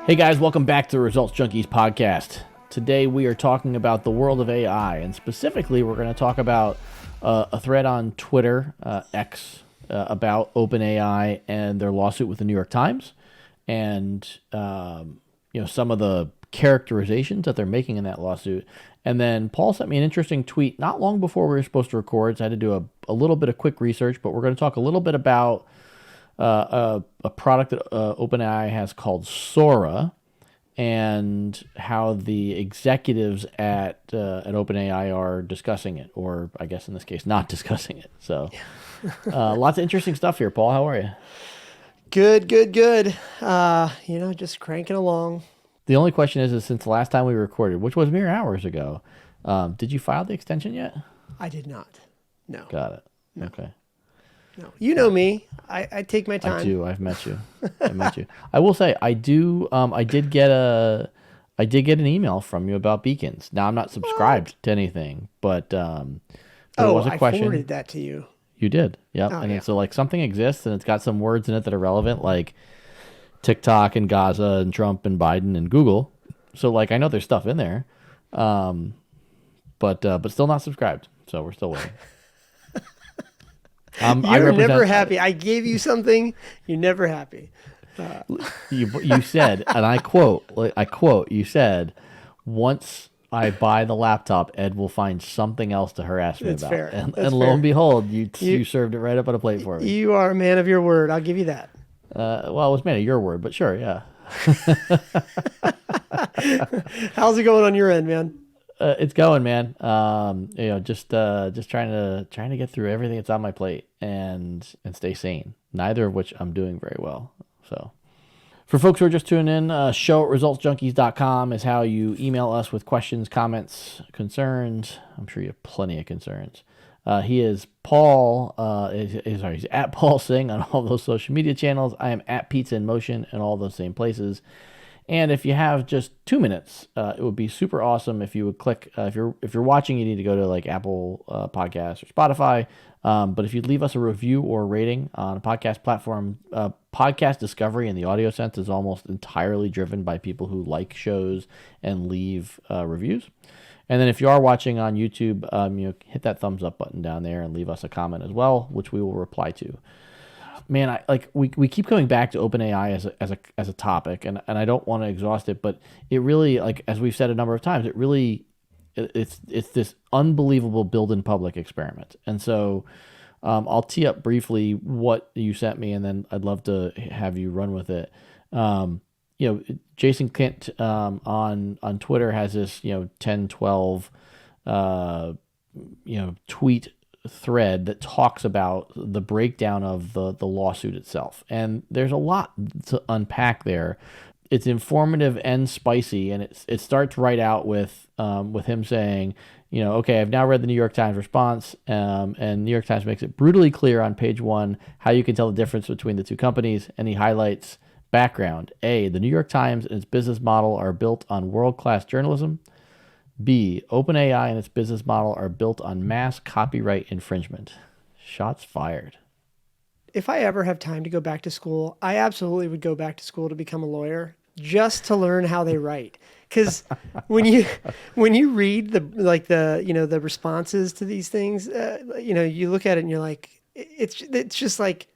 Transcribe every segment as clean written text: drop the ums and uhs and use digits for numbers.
Hey guys, welcome back to the Results Junkies podcast. Today we are talking about the world of AI, and specifically we're going to talk about a thread on Twitter, X, about OpenAI and their lawsuit with the New York Times, and some of the characterizations that they're making in that lawsuit. And then Paul sent me an interesting tweet not long before we were supposed to record, so I had to do a little bit of quick research, but we're going to talk a little bit about a product that OpenAI has called Sora, and how the executives at OpenAI are discussing it, or I guess in this case, not discussing it. So, lots of interesting stuff here. Paul, how are you? Good. Just cranking along. The only question is since the last time we recorded, which was mere hours ago, did you file the extension yet? I did not. No. Got it. No. Okay. No. You know me. I take my time. I do. I've met you. I will say I do. I did get an email from you about beacons. Now I'm not subscribed to anything, but it was a question. I forwarded that to you. You did. Yep. Oh, And yeah. then, so like something exists and it's got some words in it that are relevant, like TikTok and Gaza and Trump and Biden and Google. So like I know there's stuff in there, but still not subscribed. So we're still waiting. You're never happy. I gave you something. You're never happy. You said, and I quote, you said, once I buy the laptop, Ed will find something else to harass me That's about. fair. And That's lo fair. and behold, you served it right up on a plate for me. You are a man of your word. I'll give you that. Well, it was made of your word, but sure, yeah. How's it going on your end, man? It's going, man. Just trying to get through everything that's on my plate and stay sane. Neither of which I'm doing very well. So, for folks who are just tuning in, show at resultsjunkies.com is how you email us with questions, comments, concerns. I'm sure you have plenty of concerns. He is Paul. He's at Paul Singh on all those social media channels. I am at Pizza in Motion in all those same places. And if you have just 2 minutes, it would be super awesome if you would click. If you're watching, you need to go to like Apple Podcasts or Spotify. But if you'd leave us a review or rating on a podcast platform, podcast discovery in the audio sense is almost entirely driven by people who like shows and leave reviews. And then if you are watching on YouTube, hit that thumbs up button down there and leave us a comment as well, which we will reply to. Man, we keep coming back to OpenAI as a topic, and I don't want to exhaust it, but it really, like as we've said a number of times, it's this unbelievable build in public experiment. And so I'll tee up briefly what you sent me, and then I'd love to have you run with it. Jason Kent on Twitter has this 10, 12 tweet thread that talks about the breakdown of the lawsuit itself, and there's a lot to unpack there. It's informative and spicy, and it starts right out with him saying, okay, I've now read the New York Times response, and New York Times makes it brutally clear on page 1 how you can tell the difference between the two companies, and he highlights background. A, the New York Times and its business model are built on world-class journalism. B, OpenAI and its business model are built on mass copyright infringement. Shots fired. If I ever have time to go back to school, I absolutely would go back to school to become a lawyer just to learn how they write. Because when you read the responses to these things, you look at it and you're like, it's just like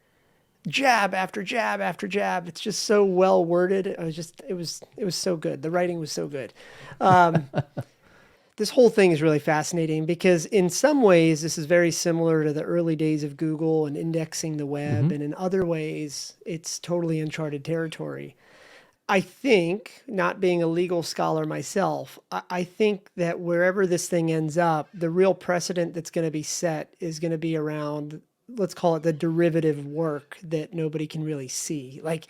jab after jab after jab. It's just so well worded. It was so good. The writing was so good. This whole thing is really fascinating because in some ways this is very similar to the early days of Google and indexing the web. Mm-hmm. And in other ways, it's totally uncharted territory. I think, not being a legal scholar myself, I think that wherever this thing ends up, the real precedent that's going to be set is going to be around, let's call it the derivative work that nobody can really see. Like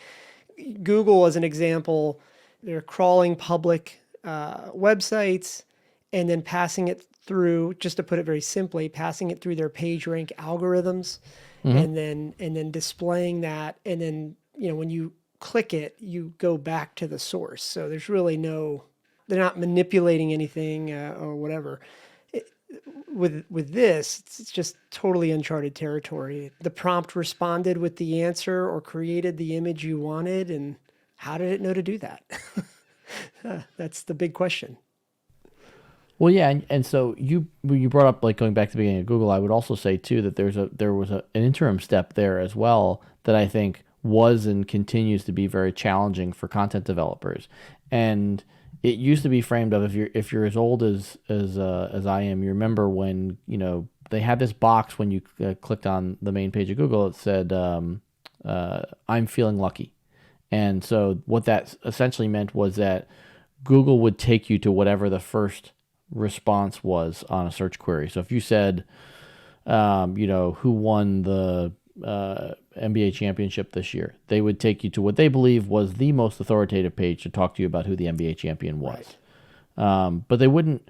Google, as an example, they're crawling public websites and then passing it through, just to put it very simply, passing it through their PageRank algorithms, and then displaying that. And then, when you click it, you go back to the source. So there's really they're not manipulating anything or whatever. With this, it's just totally uncharted territory. The prompt responded with the answer or created the image you wanted, and How did it know to do that? That's the big question. Well, yeah, and so you brought up like going back to the beginning of Google. I would also say too that there was an interim step there as well that I think was and continues to be very challenging for content developers. And it used to be framed of if you're as old as I am, you remember when they had this box when you clicked on the main page of Google. It said I'm feeling lucky, and so what that essentially meant was that Google would take you to whatever the first response was on a search query. So if you said, who won the NBA championship this year, they would take you to what they believe was the most authoritative page to talk to you about who the NBA champion was. Right. But they wouldn't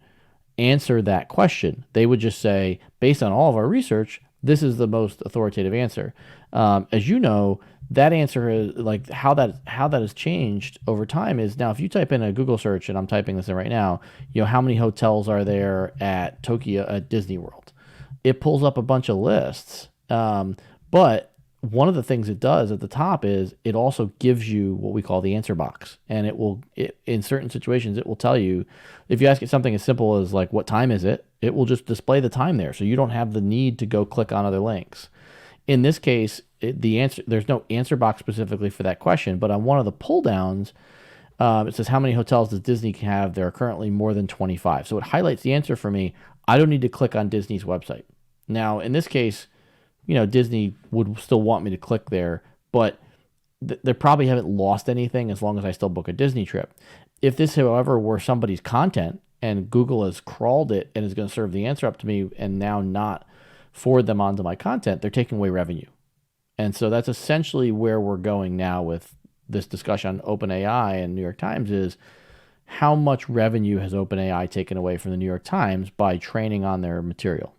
answer that question. They would just say, based on all of our research, this is the most authoritative answer. As you know, that answer is like how that has changed over time is now if you type in a Google search, and I'm typing this in right now, how many hotels are there at Tokyo at Disney World? It pulls up a bunch of lists. But one of the things it does at the top is it also gives you what we call the answer box, and in certain situations it will tell you if you ask it something as simple as like what time is it, it will just display the time there, so you don't have the need to go click on other links. In this case, there's no answer box specifically for that question, but on one of the pull downs, it says how many hotels does Disney have? There are currently more than 25. So it highlights the answer for me. I don't need to click on Disney's website. Now, in this case, Disney would still want me to click there, but they probably haven't lost anything as long as I still book a Disney trip. If this, however, were somebody's content and Google has crawled it and is going to serve the answer up to me and now not forward them onto my content, they're taking away revenue. And so that's essentially where we're going now with this discussion on OpenAI and New York Times is how much revenue has OpenAI taken away from the New York Times by training on their material?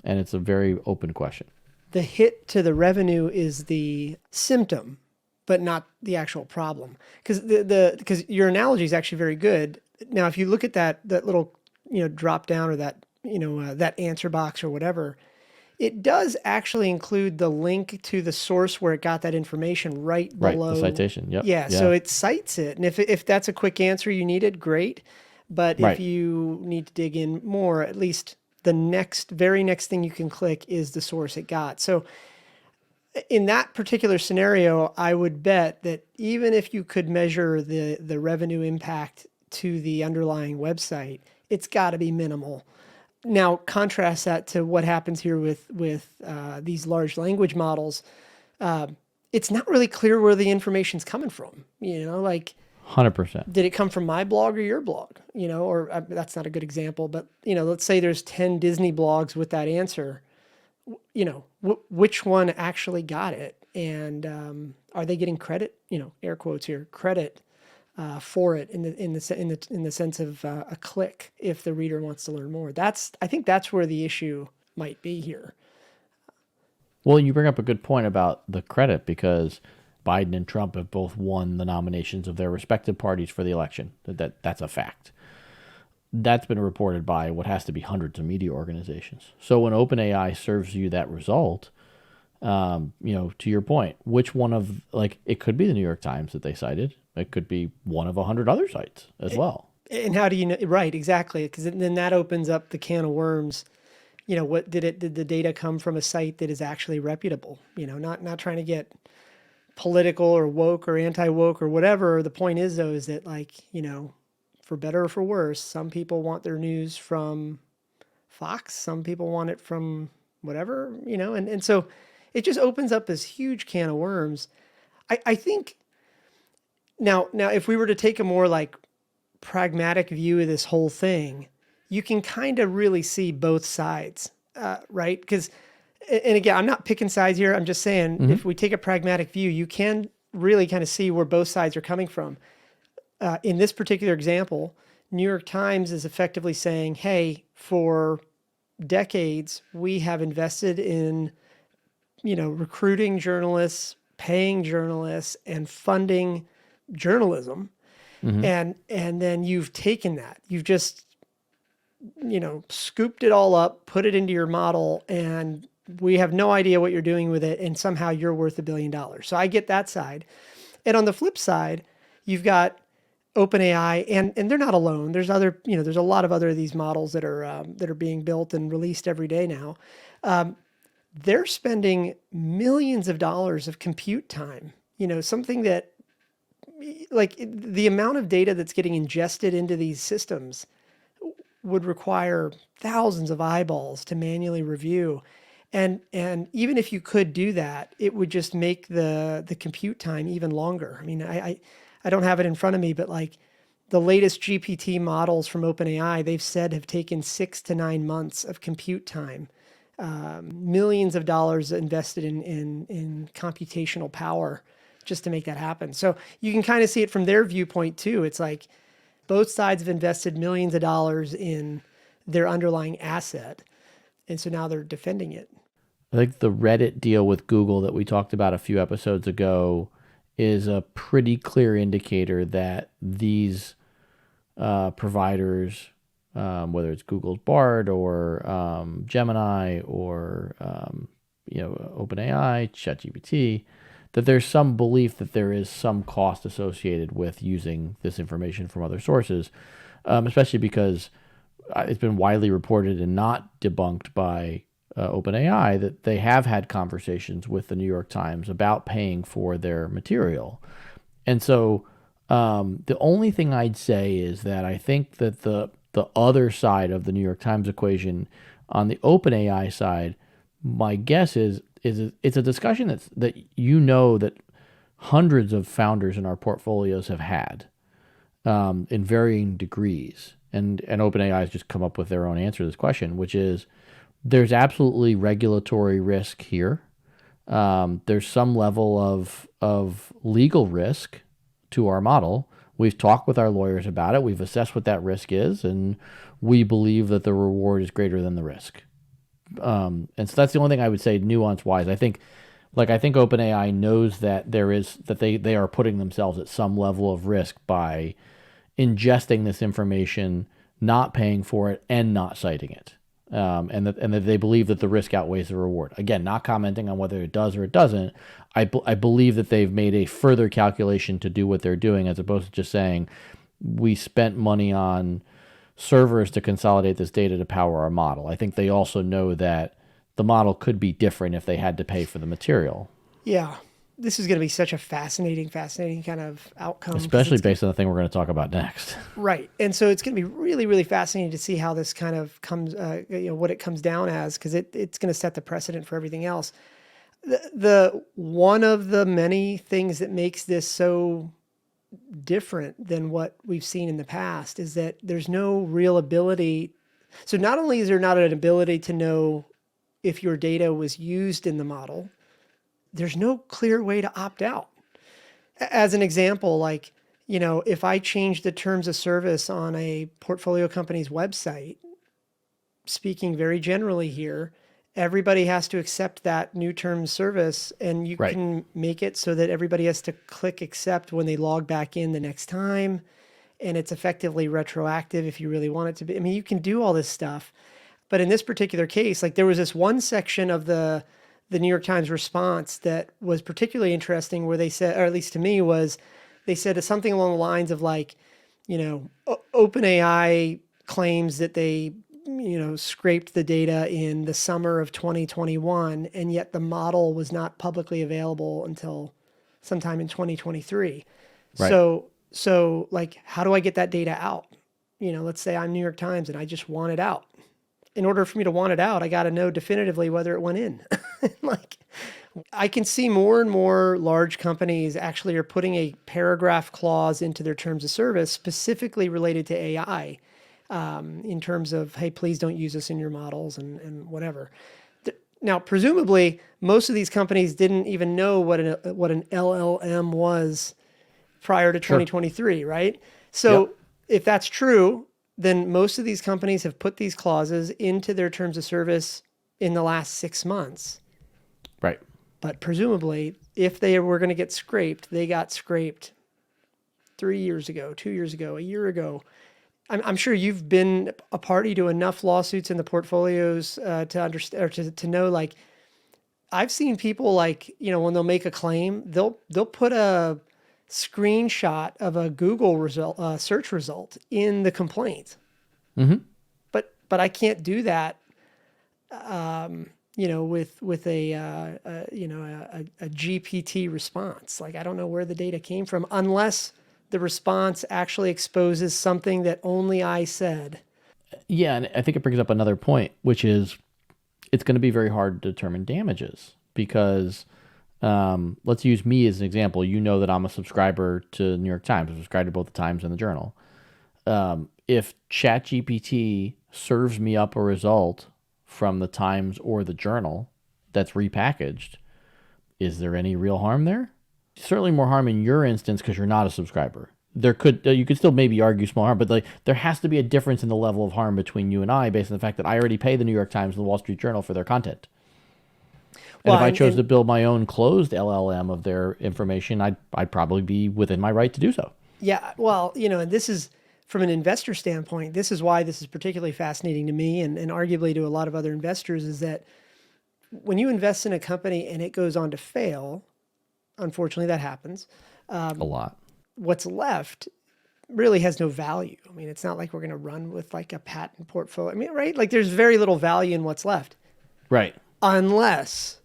And it's a very open question. The hit to the revenue is the symptom, but not the actual problem. Because because your analogy is actually very good. Now, if you look at that little drop down or that that answer box or whatever, it does actually include the link to the source where it got that information right below. Right, the citation. Yep. Yeah, so it cites it, and if that's a quick answer you needed, great. But if you need to dig in more, at least the very next thing you can click is the source it got. So in that particular scenario, I would bet that even if you could measure the revenue impact to the underlying website, it's got to be minimal. Now, contrast that to what happens here with these large language models. It's not really clear where the information's coming from. 100%. Did it come from my blog or your blog? Or that's not a good example, but let's say there's 10 Disney blogs with that answer. Which one actually got it, and are they getting credit? Air quotes here, credit for it in the sense of a click if the reader wants to learn more. I think that's where the issue might be here. Well, you bring up a good point about the credit because Biden and Trump have both won the nominations of their respective parties for the election. That's a fact. That's been reported by what has to be hundreds of media organizations. So when OpenAI serves you that result, to your point, which one of it could be the New York Times that they cited. It could be one of 100 other sites as well. And how do you know? Right, exactly. Because then that opens up the can of worms. What did the data come from a site that is actually reputable? Not trying to get political or woke or anti-woke or whatever. The point is though, is that for better or for worse, some people want their news from Fox. Some people want it from whatever, and so it just opens up this huge can of worms. I think now if we were to take a more pragmatic view of this whole thing, you can kind of really see both sides, right? Because, and again, I'm not picking sides here. I'm just saying if we take a pragmatic view, you can really kind of see where both sides are coming from. In this particular example, New York Times is effectively saying, hey, for decades, we have invested in, recruiting journalists, paying journalists, and funding journalism. And then you've taken that. You've just, scooped it all up, put it into your model, and we have no idea what you're doing with it, and somehow you're worth $1 billion. So I get that side. And on the flip side, you've got OpenAI, and they're not alone. There's other, there's a lot of other of these models that are being built and released every day now. They're spending millions of dollars of compute time. Something that, like, the amount of data that's getting ingested into these systems would require thousands of eyeballs to manually review. And even if you could do that, it would just make the compute time even longer. I mean, I don't have it in front of me, but like the latest GPT models from OpenAI, they've said have taken 6 to 9 months of compute time, millions of dollars invested in computational power just to make that happen. So you can kind of see it from their viewpoint too. It's like both sides have invested millions of dollars in their underlying asset. And so now they're defending it. I think the Reddit deal with Google that we talked about a few episodes ago is a pretty clear indicator that these providers, whether it's Google's Bard or Gemini or OpenAI, ChatGPT, that there's some belief that there is some cost associated with using this information from other sources, especially because it's been widely reported and not debunked by OpenAI that they have had conversations with the New York Times about paying for their material. And so the only thing I'd say is that I think that the other side of the New York Times equation, on the OpenAI side, my guess is it's a discussion that that hundreds of founders in our portfolios have had in varying degrees. And OpenAI has just come up with their own answer to this question, which is there's absolutely regulatory risk here. There's some level of legal risk to our model. We've talked with our lawyers about it. We've assessed what that risk is, and we believe that the reward is greater than the risk. And so that's the only thing I would say nuance wise. I think OpenAI knows that they are putting themselves at some level of risk by ingesting this information, not paying for it, and not citing it. And that they believe that the risk outweighs the reward. Again, not commenting on whether it does or it doesn't. I believe that they've made a further calculation to do what they're doing, as opposed to just saying, we spent money on servers to consolidate this data to power our model. I think they also know that the model could be different if they had to pay for the material. Yeah. This is going to be such a fascinating kind of outcome. Especially based on the thing we're going to talk about next. Right. And so it's going to be really, really fascinating to see how this kind of comes, what it comes down as, because it's going to set the precedent for everything else. The one of the many things that makes this so different than what we've seen in the past is that there's no real ability. So not only is there not an ability to know if your data was used in the model, there's no clear way to opt out. As an example, like, if I change the terms of service on a portfolio company's website, speaking very generally here, everybody has to accept that new term of service, and you Right. can make it so that everybody has to click accept when they log back in the next time. And it's effectively retroactive if you really want it to be. I mean, you can do all this stuff. But in this particular case, like, there was this one section of the New York Times response that was particularly interesting, where they said, or at least to me, was they said something along the lines of like, OpenAI claims that they, scraped the data in the summer of 2021, and yet the model was not publicly available until sometime in 2023. Right. So like, how do I get that data out? Let's say I'm New York Times and I just want it out. In order for me to want it out, I got to know definitively whether it went in. Like, I can see more and more large companies actually are putting a paragraph clause into their terms of service specifically related to AI, in terms of, hey, please don't use this in your models and whatever. Now, presumably, most of these companies didn't even know what an LLM was prior to 2023, right? So Yep. if that's true, then most of these companies have put these clauses into their terms of service in the last 6 months. Right. But presumably, if they were going to get scraped, they got scraped 3 years ago, 2 years ago, a year ago. I'm sure you've been a party to enough lawsuits in the portfolios to understand, or to know, like, I've seen people, like, when they'll make a claim, they'll put a screenshot of a Google result, search result in the complaint. Mm-hmm. But I can't do that, with a GPT response. Like I don't know where the data came from unless the response actually exposes something that only I said. Yeah, and I think it brings up another point, which is it's going to be very hard to determine damages because let's use me as an example. You know that I'm a subscriber to New York Times. I'm subscribed to both the Times and the Journal. If ChatGPT serves me up a result from the Times or the Journal that's repackaged, is there any real harm there? Certainly more harm in your instance because you're not a subscriber. There could you could still maybe argue small harm, but like there has to be a difference in the level of harm between you and I based on the fact that I already pay the New York Times and the Wall Street Journal for their content. And Well, if I and, chose to and build my own closed LLM of their information, I'd probably be within my right to do so. yeah, well, and this is from an investor standpoint, this is why this is particularly fascinating to me and arguably to a lot of other investors is that when you invest in a company and it goes on to fail, unfortunately that happens, A lot. what's left really has no value. I mean, it's not like we're going to run with like a patent portfolio. I mean, right? Like there's very little value in what's left Right. unless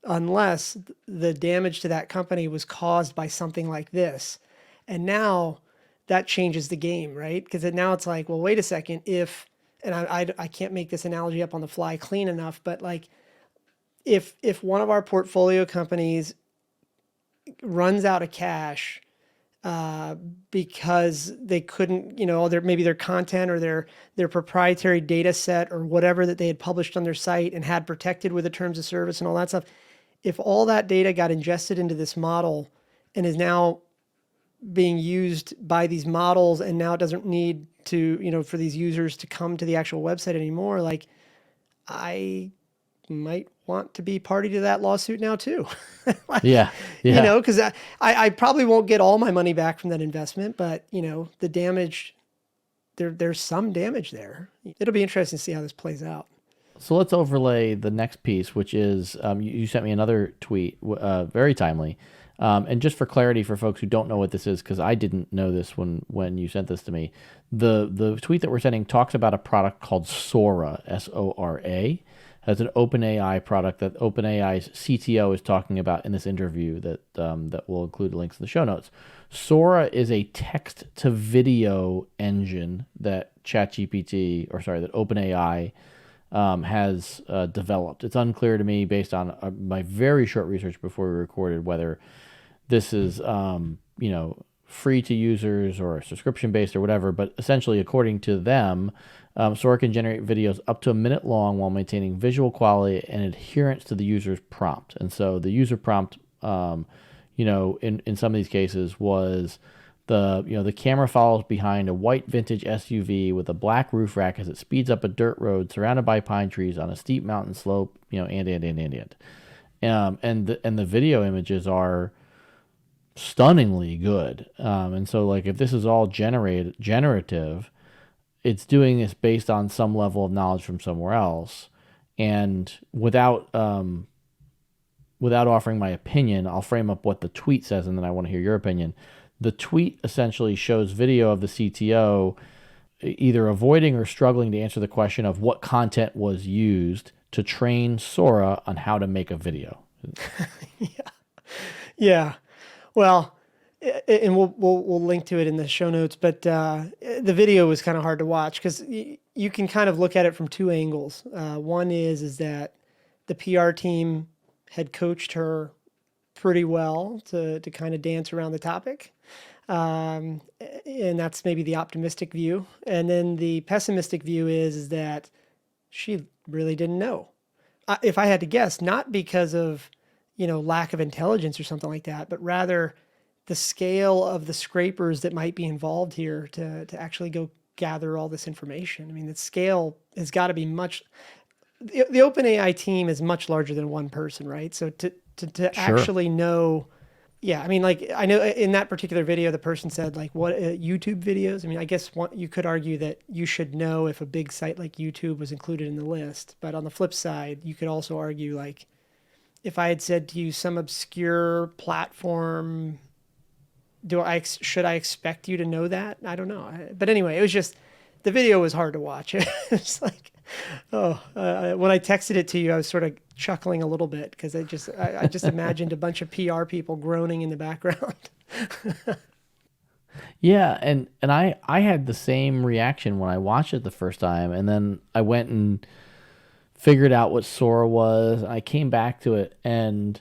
unless the damage to that company was caused by something like this. And now that changes the game, right? Because now it's like, well, wait a second, if and I can't make this analogy up on the fly clean enough, but like if one of our portfolio companies runs out of cash because they couldn't, maybe their content or their proprietary data set or whatever that they had published on their site and had protected with the terms of service and all that stuff. If all that data got ingested into this model and is now being used by these models and now it doesn't need to, for these users to come to the actual website anymore, like I might want to be party to that lawsuit now too. Like, Yeah. Yeah. because I probably won't get all my money back from that investment, but the damage there's some damage there. It'll be interesting to see how this plays out. So let's overlay the next piece, which is you sent me another tweet, very timely. And just for clarity for folks who don't know what this is, because I didn't know this when you sent this to me, the tweet that we're sending talks about a product called Sora, Sora. As an OpenAI product that OpenAI's CTO is talking about in this interview that will include links in the show notes. Sora is a text-to-video engine that that OpenAI has developed. It's unclear to me based on my very short research before we recorded whether this is free to users or subscription based or whatever. But essentially, according to them, Sora can generate videos up to a minute long while maintaining visual quality and adherence to the user's prompt. And so the user prompt, in some of these cases was the camera follows behind a white vintage SUV with a black roof rack as it speeds up a dirt road surrounded by pine trees on a steep mountain slope, and. And the video images are stunningly good. And so like if this is all generative, it's doing this based on some level of knowledge from somewhere else. And without offering my opinion, I'll frame up what the tweet says, and then I want to hear your opinion. The tweet essentially shows video of the CTO either avoiding or struggling to answer the question of what content was used to train Sora on how to make a video. Yeah. Yeah. Well, and we'll link to it in the show notes, but the video was kind of hard to watch because you can kind of look at it from two angles. One is that the PR team had coached her pretty well to kind of dance around the topic. And that's maybe the optimistic view. And then the pessimistic view is that she really didn't know. If I had to guess, not because of, lack of intelligence or something like that, but rather the scale of the scrapers that might be involved here to actually go gather all this information. I mean, the scale has got to be much. The OpenAI team is much larger than one person, right? So to Sure. actually know, yeah, I mean, like I know in that particular video, the person said like, what YouTube videos? I mean, I guess you could argue that you should know if a big site like YouTube was included in the list. But on the flip side, you could also argue like, if I had said to you some obscure platform should I expect you to know that? I don't know. But anyway, it was just the video was hard to watch. It's like, oh, when I texted it to you, I was sort of chuckling a little bit because I just imagined a bunch of PR people groaning in the background. Yeah, and I had the same reaction when I watched it the first time, and then I went and figured out what Sora was. I came back to it, and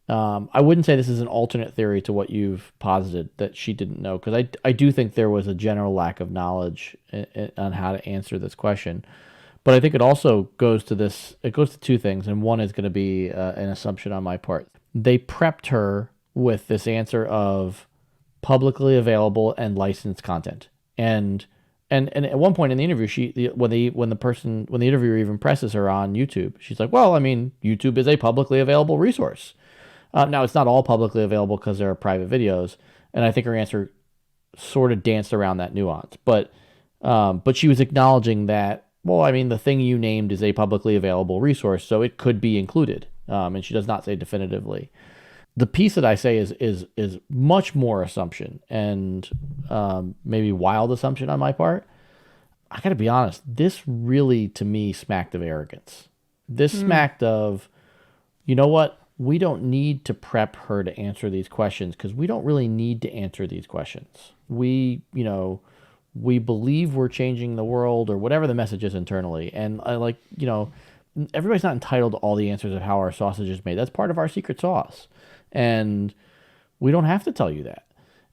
I wouldn't say this is an alternate theory to what you've posited that she didn't know, because I do think there was a general lack of knowledge on how to answer this question. But I think it also goes to this. It goes to two things, and one is going to be an assumption on my part. They prepped her with this answer of publicly available and licensed content, and at one point in the interview, when the interviewer even presses her on YouTube, she's like, "Well, I mean, YouTube is a publicly available resource." Now, it's not all publicly available because there are private videos, and I think her answer sort of danced around that nuance. But she was acknowledging that, well, I mean, the thing you named is a publicly available resource, so it could be included. And she does not say definitively. The piece that I say is much more assumption and maybe wild assumption on my part. I got to be honest. This really, to me, smacked of arrogance. This smacked of, you know what? We don't need to prep her to answer these questions because we don't really need to answer these questions. We believe we're changing the world or whatever the message is internally. And I everybody's not entitled to all the answers of how our sausage is made. That's part of our secret sauce. And we don't have to tell you that.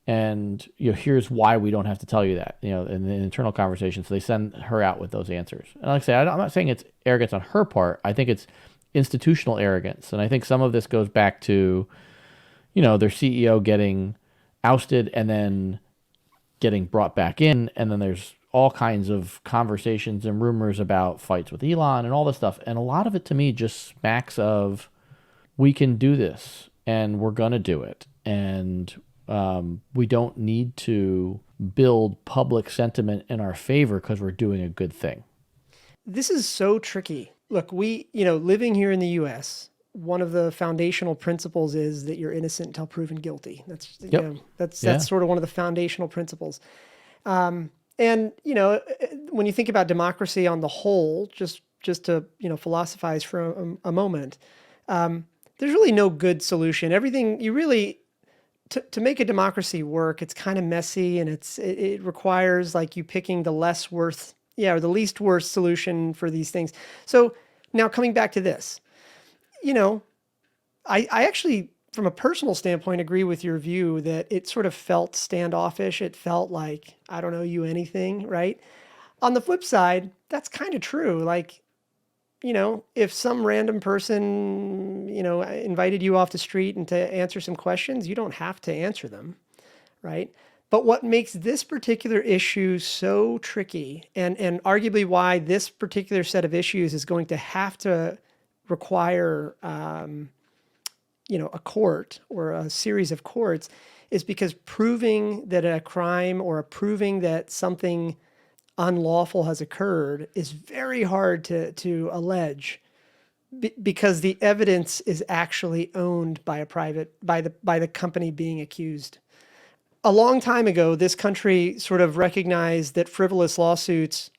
And here's why we don't have to tell you that. In the internal conversations, so they send her out with those answers. And like I say, I'm not saying it's arrogance on her part. I think it's institutional arrogance, and I think some of this goes back to, their CEO getting ousted and then getting brought back in, and then there's all kinds of conversations and rumors about fights with Elon and all this stuff, and a lot of it to me just smacks of, we can do this and we're gonna do it, and we don't need to build public sentiment in our favor because we're doing a good thing. This is so tricky. Look, living here in the US, one of the foundational principles is that you're innocent until proven guilty. Yep. That's Yeah. sort of one of the foundational principles. And when you think about democracy on the whole, just to philosophize for a moment, there's really no good solution. Everything you really to make a democracy work, it's kind of messy, and it requires like you picking the less worth, or the least worst solution for these things. So now coming back to this, I actually, from a personal standpoint, agree with your view that it sort of felt standoffish. It felt like, I don't know you anything, right? On the flip side, that's kind of true. Like, if some random person, invited you off the street and to answer some questions, you don't have to answer them, right? But what makes this particular issue so tricky, and arguably why this particular set of issues is going to have to require, a court or a series of courts, is because proving that a crime or proving that something unlawful has occurred is very hard to allege, because the evidence is actually owned by the company being accused. A long time ago, this country sort of recognized that frivolous lawsuits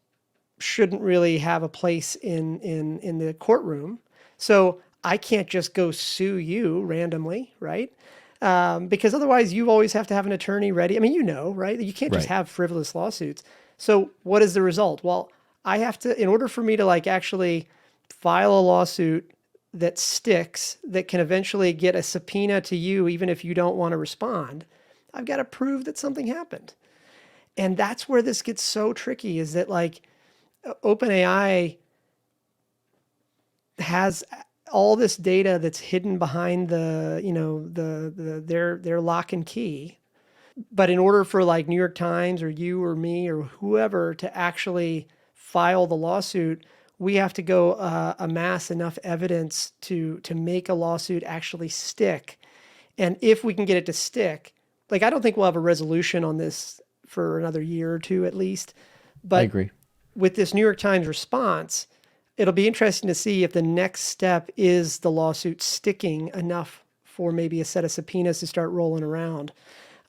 shouldn't really have a place in the courtroom. So I can't just go sue you randomly, right? Because otherwise you always have to have an attorney ready. I mean, right? You can't just Right. have frivolous lawsuits. So what is the result? Well, I have to, in order for me to actually file a lawsuit that sticks, that can eventually get a subpoena to you, even if you don't want to respond, I've got to prove that something happened. And that's where this gets so tricky, is that OpenAI has all this data that's hidden behind their lock and key. But in order for New York Times or you or me or whoever to actually file the lawsuit, we have to go amass enough evidence to make a lawsuit actually stick. And if we can get it to stick, I don't think we'll have a resolution on this for another year or two at least. I But agree. with this New York Times response, it'll be interesting to see if the next step is the lawsuit sticking enough for maybe a set of subpoenas to start rolling around.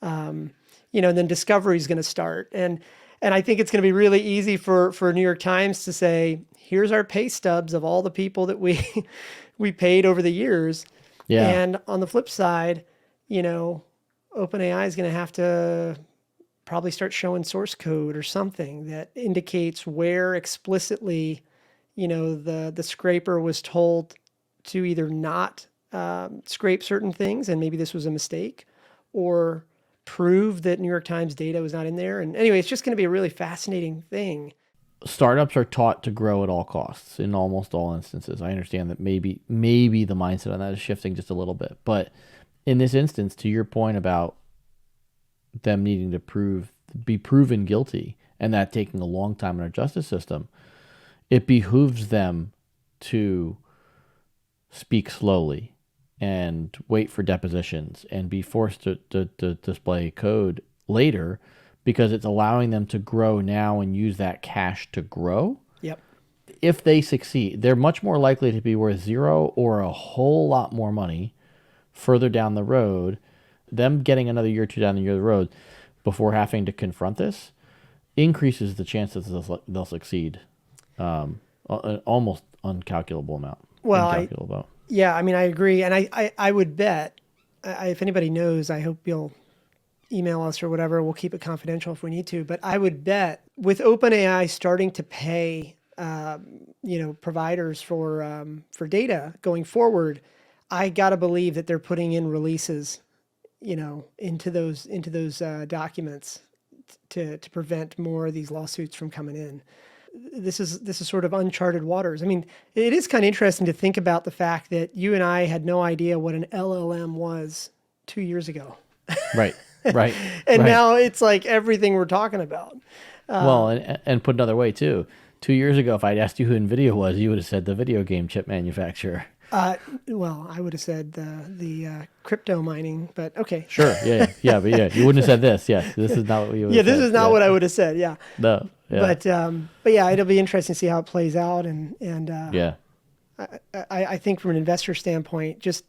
And then discovery is going to start. And I think it's going to be really easy for New York Times to say, here's our pay stubs of all the people that we we paid over the years. Yeah. And on the flip side, OpenAI is going to have to probably start showing source code or something that indicates where explicitly, the scraper was told to either not scrape certain things, and maybe this was a mistake, or prove that New York Times data was not in there. And anyway, it's just going to be a really fascinating thing. Startups are taught to grow at all costs in almost all instances. I understand that maybe the mindset on that is shifting just a little bit, but in this instance, to your point about them needing to be proven guilty, and that taking a long time in our justice system, it behooves them to speak slowly and wait for depositions and be forced to display code later, because it's allowing them to grow now and use that cash to grow. Yep. If they succeed, they're much more likely to be worth zero or a whole lot more money further down the road. Them getting another year or two down the road before having to confront this increases the chances they'll succeed. An almost uncalculable amount. Well, yeah, I mean, I agree. And I would bet, if anybody knows, I hope you'll email us or whatever. We'll keep it confidential if we need to. But I would bet with OpenAI starting to pay, providers for data going forward, I got to believe that they're putting in releases, into those documents to prevent more of these lawsuits from coming in. This is sort of uncharted waters. I mean, it is kind of interesting to think about the fact that you and I had no idea what an LLM was 2 years ago. Right. Right. And right. now it's like everything we're talking about. Well, and put another way too. 2 years ago, if I'd asked you who NVIDIA was, you would have said the video game chip manufacturer. Well, I would have said the crypto mining, but okay. Sure. Yeah. But yeah, you wouldn't have said this. Yes. This is not what you would have said. Yeah, this is not what I would have said. Yeah. No. Yeah. But yeah, it'll be interesting to see how it plays out. And yeah. I think from an investor standpoint, just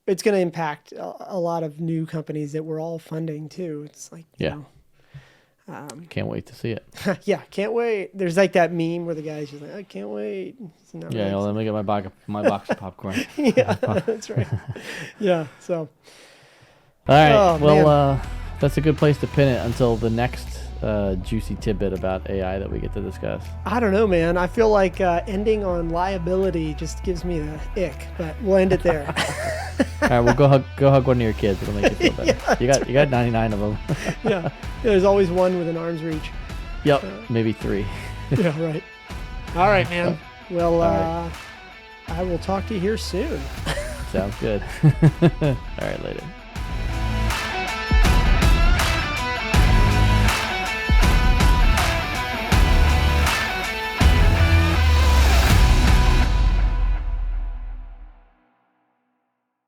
it's going to impact a lot of new companies that we're all funding too. It's like, can't wait to see it. Yeah, can't wait. There's like that meme where the guy's just like, I can't wait. Yeah, well, let me get my box of popcorn. Yeah, that's right. Yeah, so. All right, well, that's a good place to pin it until the next juicy tidbit about AI that we get to discuss. I don't know, man. I feel like ending on liability just gives me the ick, but we'll end it there. All right, well, go hug one of your kids. It'll make you feel better. Yeah, you got 99 of them. Yeah, there's always one with an arm's reach. Yep, maybe 3. Yeah, right. All right, man. Well, right. I will talk to you here soon. Sounds good. All right, later.